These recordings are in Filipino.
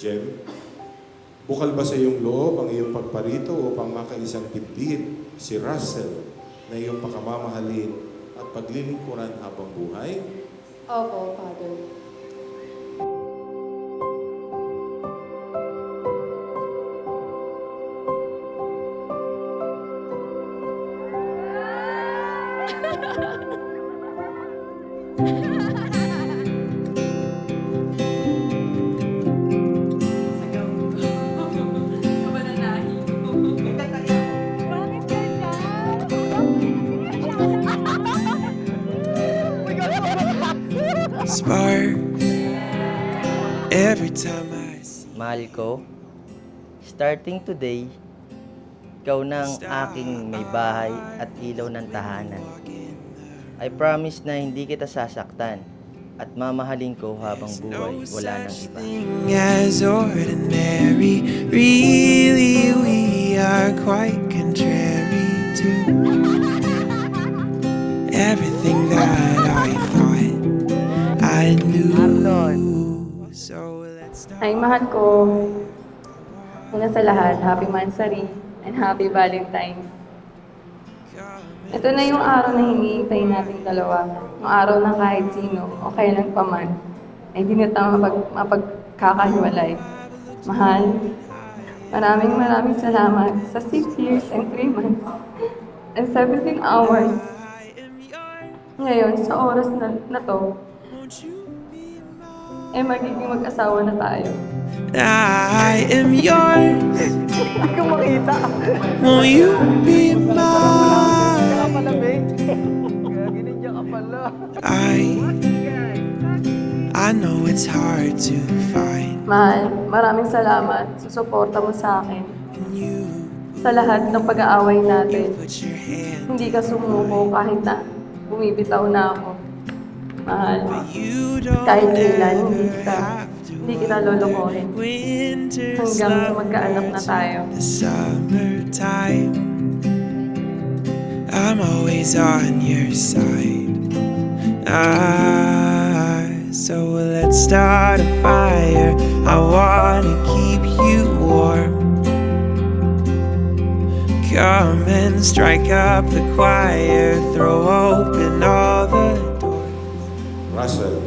Jem, bukal ba sa iyong loob ang iyong pagparito upang makaisang dibdib si Russell na iyong pakamamahalin at paglilingkuran habang buhay? Opo, Father. Spark every time I see. Mahal ko, starting today, ikaw na ang aking may bahay at ilaw ng tahanan. I promise na hindi kita sasaktan at mamahalin ko habang buhay, wala nang iba. Thing as ordinary, really we are quite contrary to everything that I thought I knew. So let's start. Ay, mahal ko. Una sa lahat, happy Mansari and happy Valentine's. Ito na yung araw na hinihintay nating dalawa. Yung araw na kahit sino o kailan pa man ay hindi na tayo mapagkakahiwalay. Mahal, maraming salamat sa 6 years and 3 months and 17 hours. Ngayon, sa oras na to, eh magiging mag-asawa na tayo. I am yours. Hindi ko makita. Won't you be mine? Kaya pala, babe. Kaya ginigyan ka pala. I know it's hard to find Mahal, maraming salamat sa suporta mo sa akin. you. Sa lahat ng pag-aaway natin. Put your hand. Hindi ka sumuko kahit na bumibitaw na ako. Mahal, You don't kahit kailan have to hindi kita lolokohin. winter's Hanggang sa love magkaanak na tayo. the summertime. I'm always on your side. So let's start a fire. I wanna keep you warm. Come and strike up the choir. Throw open all the doors. Russell,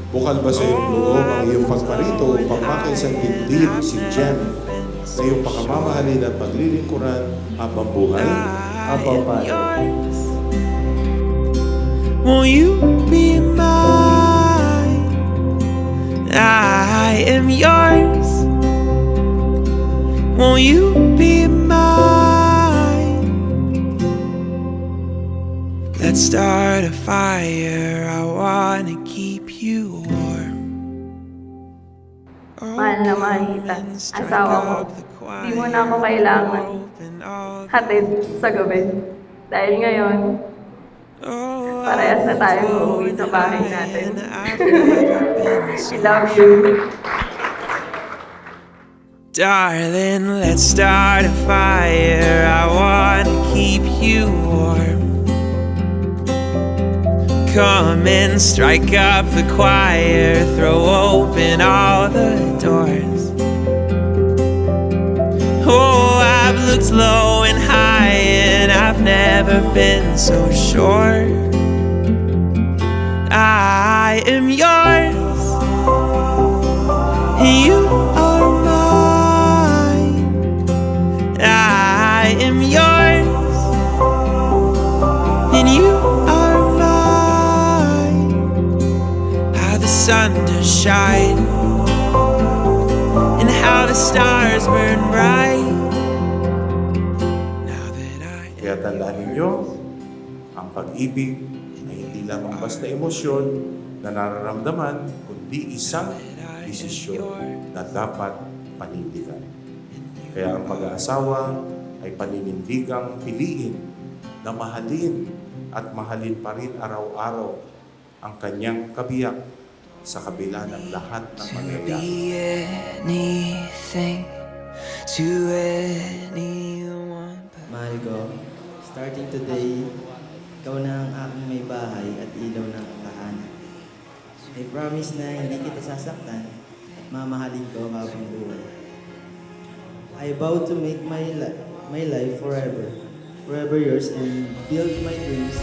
bukal ba sa iyong loob ang iyong pagparito upang makaisang dibdib si Jem na iyong pakamamahalin at paglilingkuran habang buhay? Aba, Father. Yours. Won't you be mine? I am yours. Won't you be mine? Let's start a fire. I wanna keep you warm. Mahal na mahal kita, asawa ko. Di mo na ako kailangan hatid sa gabi. Dahil ngayon, parehas na tayong uuwi sa bahay natin. I love you. Darling, let's start a fire. I wanna keep you warm. Come and strike up the choir. Throw open all the doors. Oh, I've looked low and high, and I've never been so sure. I am yours, and you are mine. I am yours, and you are mine. How the sun does shine, and how the stars burn bright. Now that I Kaya tandaan ninyo, ang pag-ibig ay hindi lamang basta emosyon na nararamdaman, kundi isang desisyon na dapat panindigan. Kaya ang pag-aasawa ay paninindigang piliin na mahalin at mahalin pa rin araw-araw ang kanyang kabiyak sa kabila ng lahat ng mangyayari. be anything to anyone but Mahal ko, starting today, ikaw na ang aking may bahay at ilaw ng tahanan. I promise na hindi kita sasaktan at mamahalin ko habang buhay. I vow to make my life forever yours and build my dreams